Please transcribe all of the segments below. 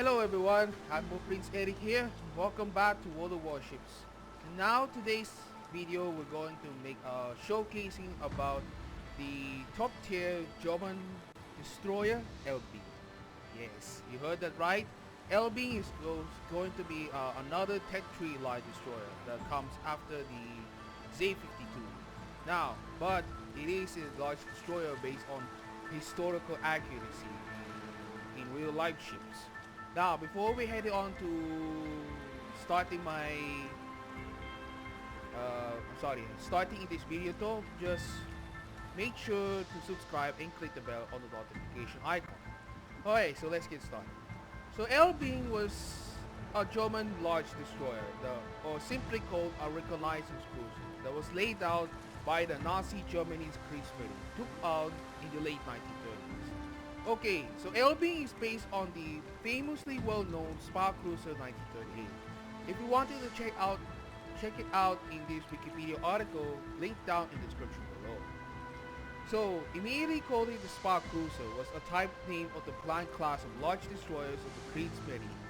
Hello everyone, I'm Prince Eric here. Welcome back to World of Warships. Now today's video we're going to make a showcasing about the top tier German destroyer Elbing. Yes, you heard that right. Elbing is going to be another Tech 3 light destroyer that comes after the Z-52. Now, but it is a large destroyer based on historical accuracy in real life ships. Now, before we head on to starting my, starting in this video talk, just make sure to subscribe and click the bell on the notification icon. Okay, so let's get started. So Elbing was a German large destroyer, or simply called a reconnaissance cruiser, that was laid out by the Nazi Germany's Kriegsmarine, took out in the late 1930s. Okay, so Elbing is based on the famously well-known Spa Cruiser 1938. If you wanted to check it out in this Wikipedia article, linked down in the description below. So, immediately called it the Spa Cruiser was a type name of the planned class of large destroyers of the Kriegsmarine,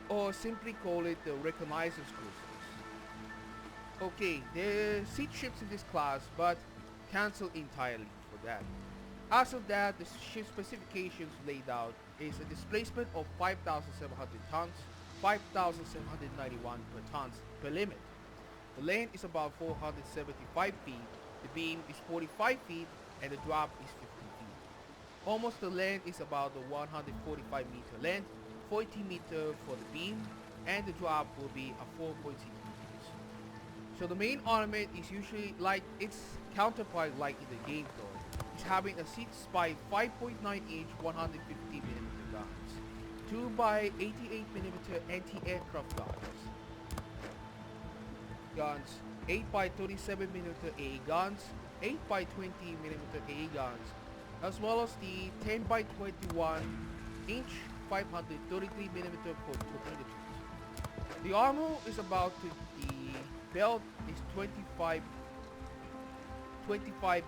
or simply call it the reconnaissance cruisers. Okay, there are 6 ships in this class, but cancelled entirely for that. As of that, the ship specifications laid out is a displacement of 5,700 tons, 5,791 per tons per limit. The length is about 475 feet, the beam is 45 feet, and the drop is 50 feet. Almost the length is about the 145 meter length, 40 meter for the beam, and the drop will be a 4.6 meters. So the main armament is usually like its counterpart like in the game though. It's having a 6 by 5.9 inch 150mm guns, 2 by 88mm anti-aircraft guns, 8 by 37mm AA guns, 8 by 20mm AA guns, as well as the 10 by 21 inch 533mm for torpedo tubes. The armor is about the belt is 25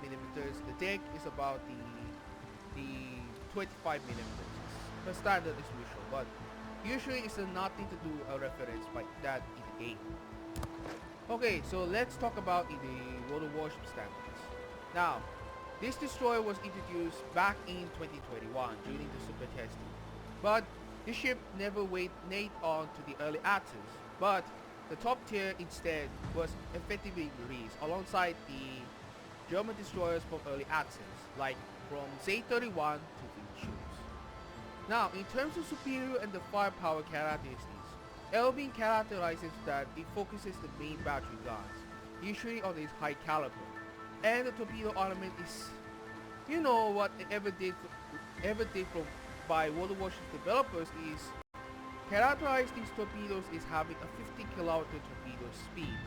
millimeters. The deck is about the 25 millimeters. The standard is usual, but usually it's nothing to do a reference like that in the game. Okay, so let's talk about in the World of Warships standards. Now, this destroyer was introduced back in 2021 during the super testing, but this ship never made on to the early access, but the top tier instead was effectively released alongside the German destroyers from early access, like from Z-31 to ships. Now, in terms of superior and the firepower characteristics, Elbing characterizes that it focuses the main battery guns, usually on its high caliber, and the torpedo armament is, you know what ever did from by World of Warships developers is characterize these torpedoes is having a 50 kilometer torpedo speed,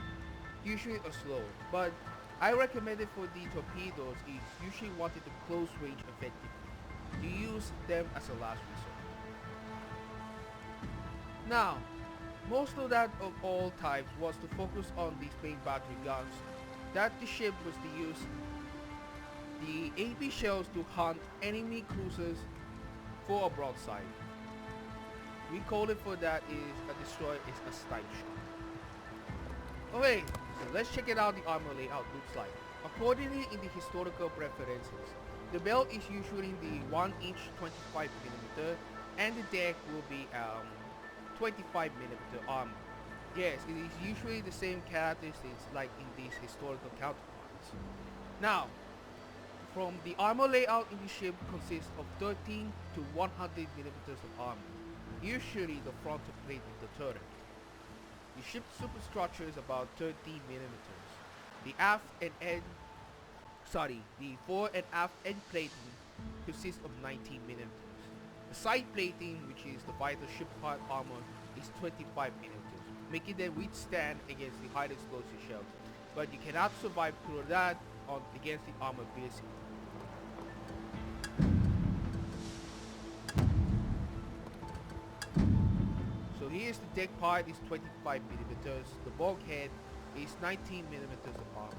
usually a slow, but I recommend it for the torpedoes is usually wanted to close range effectively. You use them as a last resort. Now, most of that of all types was to focus on these main battery guns that the ship was to use the AP shells to hunt enemy cruisers for a broadside. We call it for that is a destroyer is a snipe shot. Okay, so let's check it out the armor layout looks like. Accordingly in the historical preferences, the belt is usually the 1 inch 25mm and the deck will be 25mm armor. Yes, it is usually the same characteristics like in these historical counterparts. Now, from the armor layout in the ship consists of 13 to 100mm of armor, usually the frontal plate of the turret. The ship's superstructure is about 13 millimeters. The fore and aft end plating consists of 19 millimeters. The side plating, which is the vital ship part armor, is 25 millimeters, making them withstand against the high explosive shells. But you cannot survive through that against the armor piercing. So here's the deck part is 25 millimeters. The bulkhead is 19 millimeters of armor.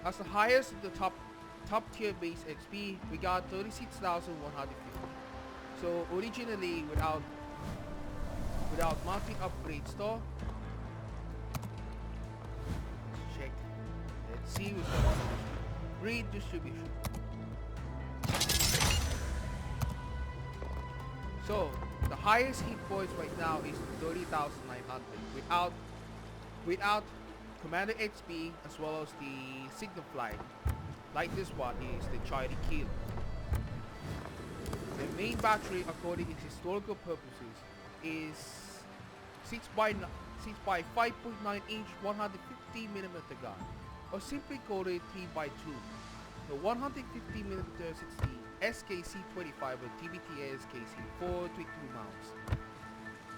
as the highest of the top tier base XP, we got 36,150. So originally, without mounting upgrade store, let's check. Let's see what's going on. Redistribution. So the highest hit points right now is 30,900 without Commander XP as well as the Signal Flight. Like this one is the Charlie Kill. The main battery, according to historical purposes, is 6 by 5.9 inch 150mm gun, or simply called a 3 by 2. The 150mm is the SKC-25 or TBTA SKC 422 mounts.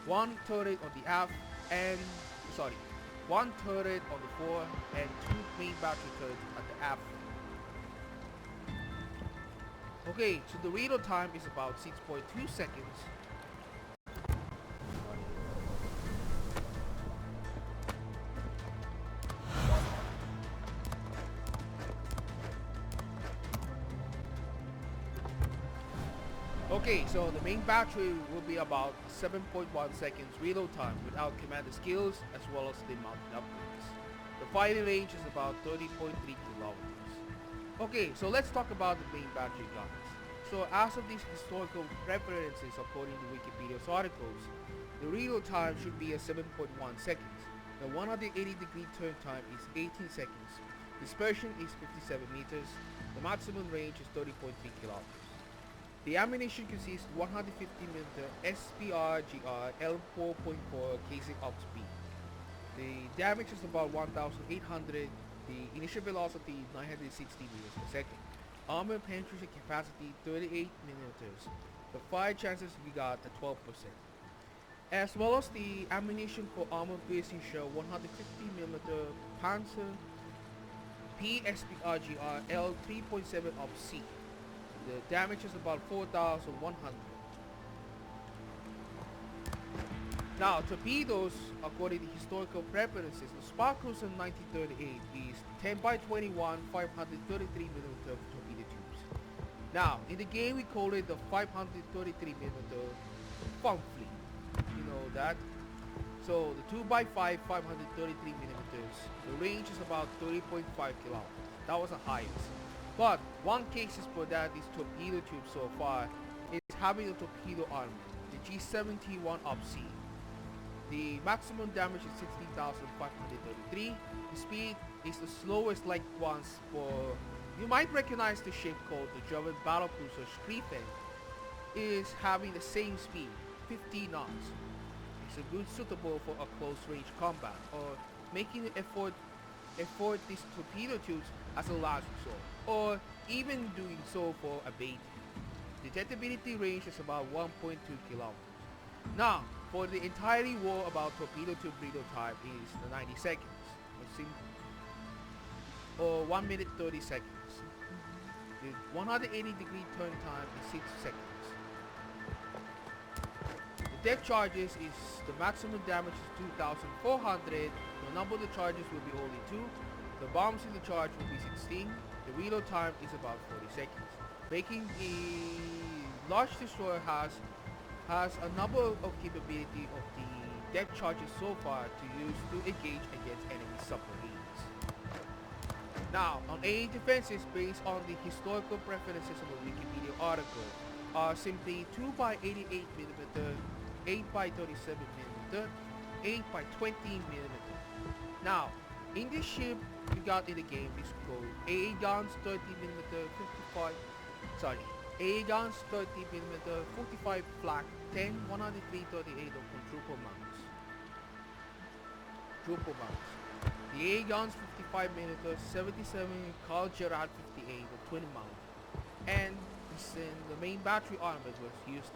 One turret on the aft and one turret on the fore and two main battery turrets at the aft. Okay, so the reload time is about 6.2 seconds. Okay, so the main battery will be about 7.1 seconds reload time without commander skills as well as the mountain upgrades. The firing range is about 30.3 kilometers. Okay, so let's talk about the main battery guns. So as of these historical references according to Wikipedia's articles, the reload time should be at 7.1 seconds. The 180-degree turn time is 18 seconds. Dispersion is 57 meters. The maximum range is 30.3 kilometers. The ammunition consists 150mm SPR-GR L4.4 casing up speed. The damage is about 1,800. The initial velocity 960 meters per second. Armor penetration capacity 38mm. The fire chances we got at 12%. As well as the ammunition for armor piercing shell 150mm Panzer PSPR-GR L3.7 up C. The damage is about 4,100. Now, torpedoes, according to historical preferences, the Spark Cruiser 1938 is 10 by 21 533mm torpedo tubes. Now, in the game we call it the 533mm Fun Fleet. You know that? So, the 2 by 5 533mm, the range is about 30.5 kilometers. That was the highest. But one case for that is torpedo tube so far is having a torpedo armor, the G71 up C. The maximum damage is 16,533. The speed is the slowest like ones for... You might recognize the ship called the German battlecruiser Schlieffen is having the same speed, 50 knots. It's a good suitable for a close range combat or making the effort these torpedo tubes as a last resort, or even doing so for a bait. Detectability range is about 1.2 kilometers. Now, for the entire war about torpedo tube reload time is the 90 seconds, or 1 minute 30 seconds. The 180-degree turn time is 6 seconds. The deck charges is the maximum damage is 2,400. The number of the charges will be only 2. The bombs in the charge will be 16. The reload time is about 40 seconds. Making the large destroyer has a number of capability of the deck charges so far to use to engage against enemy submarines. Now, on AA defenses based on the historical preferences of the Wikipedia article are simply 2 by 88mm, 8 by 37mm, 8 by 20mm. Now, in this ship we got in the game is called AA guns 30mm AA guns 30mm 45 flak 10 10338 of quadruple mounts. The AA guns 55mm 77 Carl Gerard 58 of twin mount, and the main battery armor was used.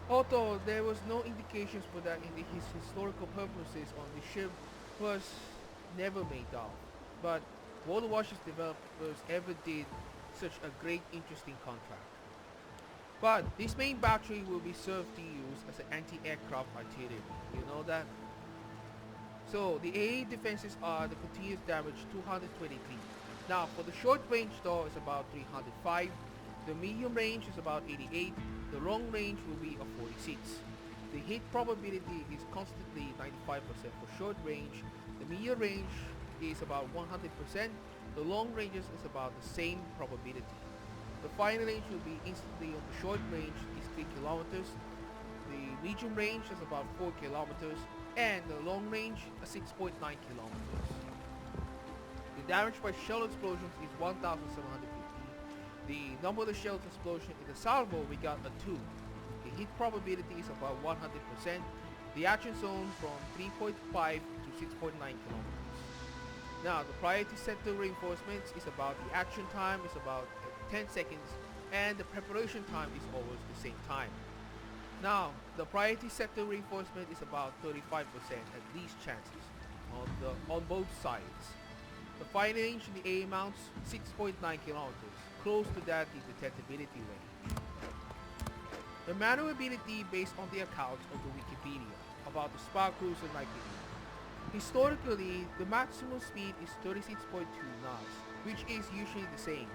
Although there was no indications for that in his historical purposes on the ship was never made out, but World Warships developers ever did such a great interesting contract. But this main battery will be served to use as an anti-aircraft artillery, you know that? So the AA defenses are the continuous damage 223. Now for the short range though is about 305. The medium range is about 88. The long range will be a 46. The hit probability is constantly 95% for short range. The medium range is about 100%. The long ranges is about the same probability. The final range will be instantly on the short range is 3 kilometers. The medium range is about 4 kilometers. And the long range is 6.9 kilometers. The damage by shell explosions is 1,750. The number of the shells explosion in the salvo we got a 2. The hit probability is about 100%. The action zone from 3.5 to 6.9 kilometers. Now the priority sector reinforcements is about the action time is about 10 seconds and the preparation time is always the same time. Now the priority sector reinforcement is about 35% at least chances on both sides. The firing range in the A amounts 6.9 kilometers, close to that the detectability range. The maneuverability based on the accounts of the Wikipedia about the Spa Cruiser 98. Historically, the maximum speed is 36.2 knots, which is usually the same.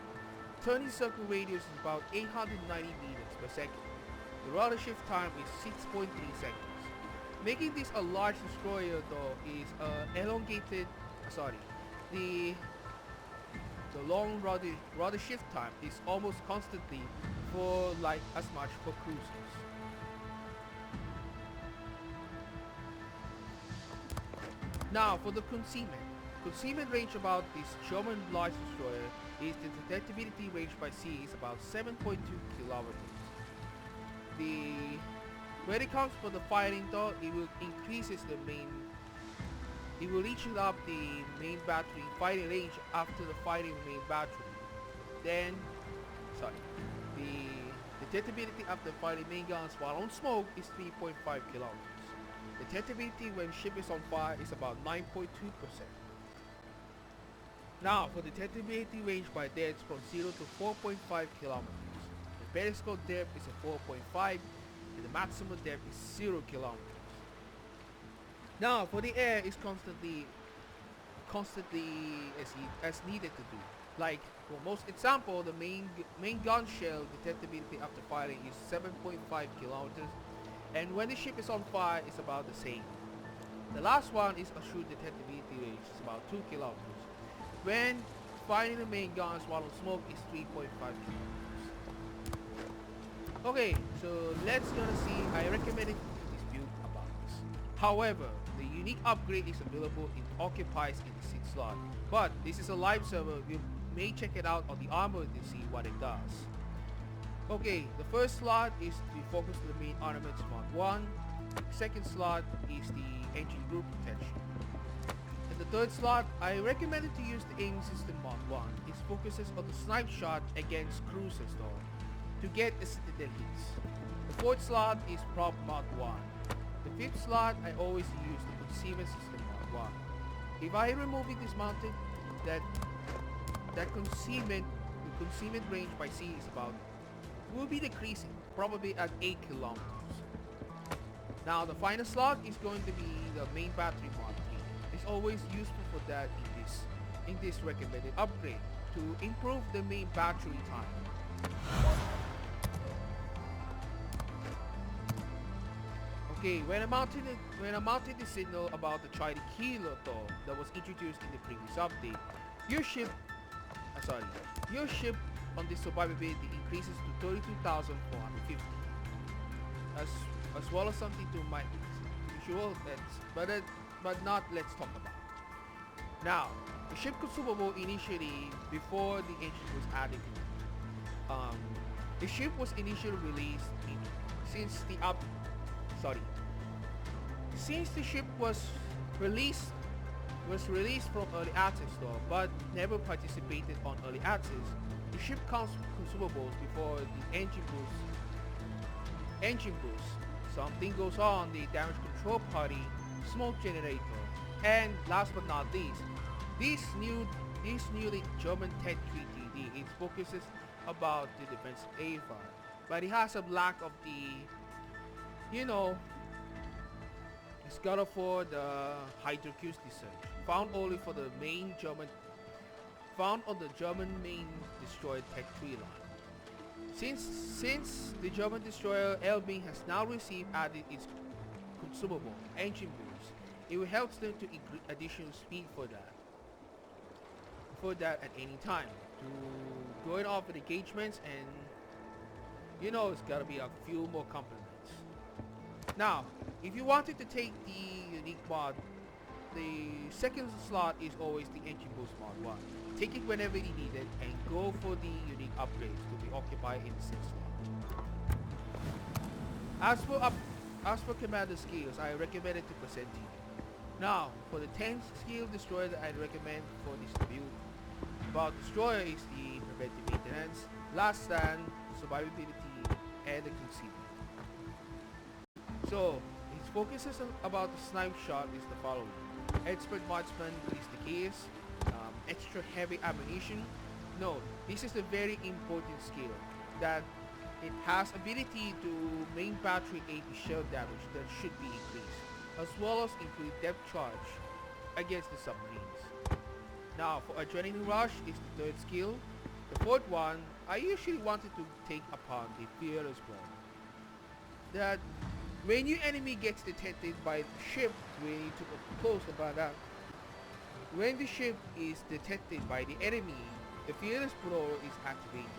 Turning circle radius is about 890 meters per second. The rudder shift time is 6.3 seconds. Making this a large destroyer though is the long rudder shift time is almost constantly for like as much for cruisers. Now for the concealment range about this German large destroyer is the detectability range by sea is about 7.2 kilometers. When it comes for the firing though, it will reach up the main battery firing range after the firing main battery. Then, the detectability after firing main guns while on smoke is 3.5 kilometers. The detectability when ship is on fire is about 9.2%. Now, for the detectability range by depth from 0 to 4.5 kilometers. The periscope depth is a 4.5 and the maximum depth is 0 kilometers. Now, for the air is constantly as needed to do. Like for most example, the main gun shell detectability after firing is 7.5 kilometers, and when the ship is on fire, it's about the same. The last one is assured detectability range, it's about 2 kilometers. When firing the main guns while on smoke is 3.5 kilometers. Okay, so let's gonna see. I recommend it to dispute about this. However, the unique upgrade is available in occupies in the 6th slot, but this is a live server. You may check it out on the armor to see what it does. Okay, the first slot is to focus on the main armaments mod 1. Second slot is the engine group protection. In the third slot, I recommend to use the aiming system mod 1. It focuses on the snipe shot against cruisers though, to get the citadel hits. The fourth slot is prop mod 1. The fifth slot, I always use the concealment system mod 1. If I remove it dismounted, the concealment range by sea is about, will be decreasing, probably at 8 kilometers. Now the final slot is going to be the main battery mod 3. It's always useful for that in this recommended upgrade to improve the main battery time. Okay, when I mounted the signal about the Charlie Kilo though that was introduced in the previous update, your ship on the survivability increases to 32,450. As well as something to my usual, but not let's talk about. Now, the ship consumable initially before the engine was added. The ship was initially released since the ship was released from early access though, but never participated on early access. The ship comes with consumables before the engine boost. Something goes on the damage control party, smoke generator, and last but not least, this newly German Tet 3TD. It focuses about the defensive AFR, but it has a lack of the, It's got for the Hydroacoustic Surge, found only for the main German, found on the German main destroyer Tech 3 line. Since the German destroyer Elbing has now received added its consumable engine boost, it will help them to increase additional speed for that at any time to going off with engagements, and you know it's gotta be a few more compliments. Now, if you wanted to take the unique mod, the second slot is always the engine boost mod 1. Take it whenever you need it and go for the unique upgrades to be occupied in the sixth slot. As for commander skills, I recommend it to present to you. Now, for the 10th skill destroyer that I recommend for this build, about destroyer is the preventive maintenance, last stand, survivability, and the concealment. So, its focuses about the snipe shot is the following. Expert marksman is the case, extra heavy ammunition. No, this is a very important skill that it has ability to main battery 80 shell damage that should be increased, as well as increase depth charge against the submarines. Now for adrenaline rush is the third skill. The fourth one, I usually wanted to take upon the fearless blow. That when your enemy gets detected by the ship, when you took a close about that, when the ship is detected by the enemy, the fearless blow is activated.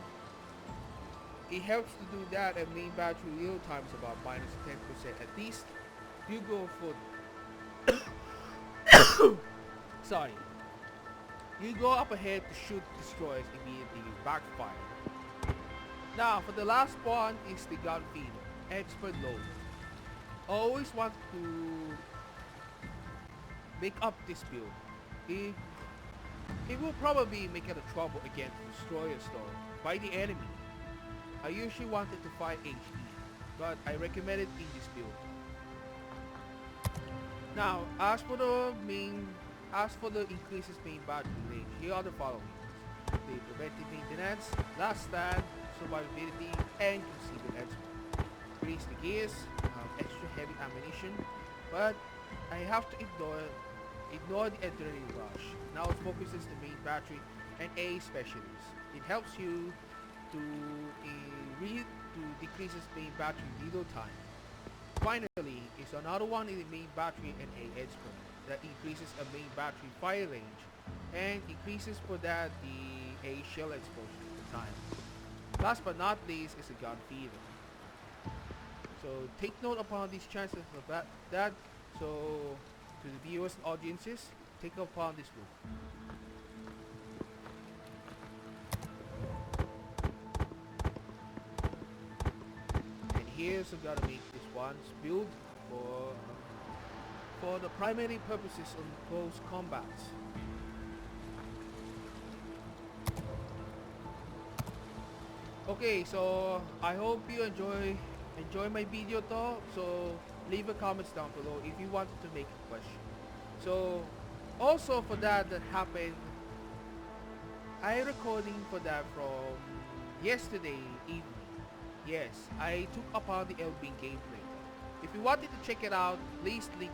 It helps to do that at main battery real times about minus 10%. At least you go for sorry. You go up ahead to shoot destroyers immediately with backfire. Now for the last one is the gun feeder, expert load. Always want to make up this build. It will probably make it a trouble against destroyers though by the enemy. I usually wanted to fight HE, but I recommend it in this build. Now, as for the increases main battery range, here are the following: the preventive maintenance, last stand, survivability, and concealment expert. Increase the gears, extra heavy ammunition, but I have to ignore the adrenaline rush. Now it focuses the main battery and A specialist. It helps you to decreases main battery reload time. Finally, is another one in the main battery and A expert that increases a main battery fire range and increases for that the A shell exposure time. Last but not least is a gun feeder. So take note upon these chances of that. So to the viewers and audiences, take upon this move. And here's I'm gonna make this one's build for the primary purposes on close combats. Okay, so I hope you enjoy my video though. So leave a comments down below if you wanted to make a question. So also for that happened, I recording for that from yesterday evening. Yes, I took upon the Elbing gameplay. If you wanted to check it out, please link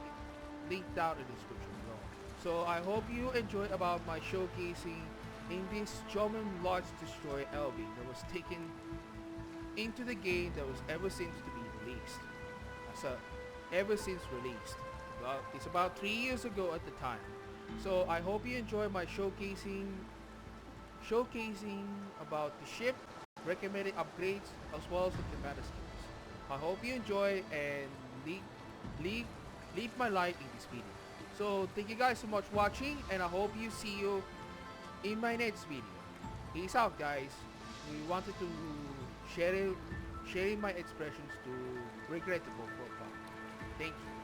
down in the description below. So I hope you enjoy about my showcasing in this German large destroyer Elbing that was taken into the game that was ever since to be released. Ever since released. Well, it's about 3 years ago at the time. So I hope you enjoy my showcasing about the ship, recommended upgrades, as well as the commander skills. I hope you enjoy and leave my like in this video. So thank you guys so much for watching, and I hope you see you in my next video. Peace out guys. We wanted to sharing my expressions to regrettable for fun. Thank you.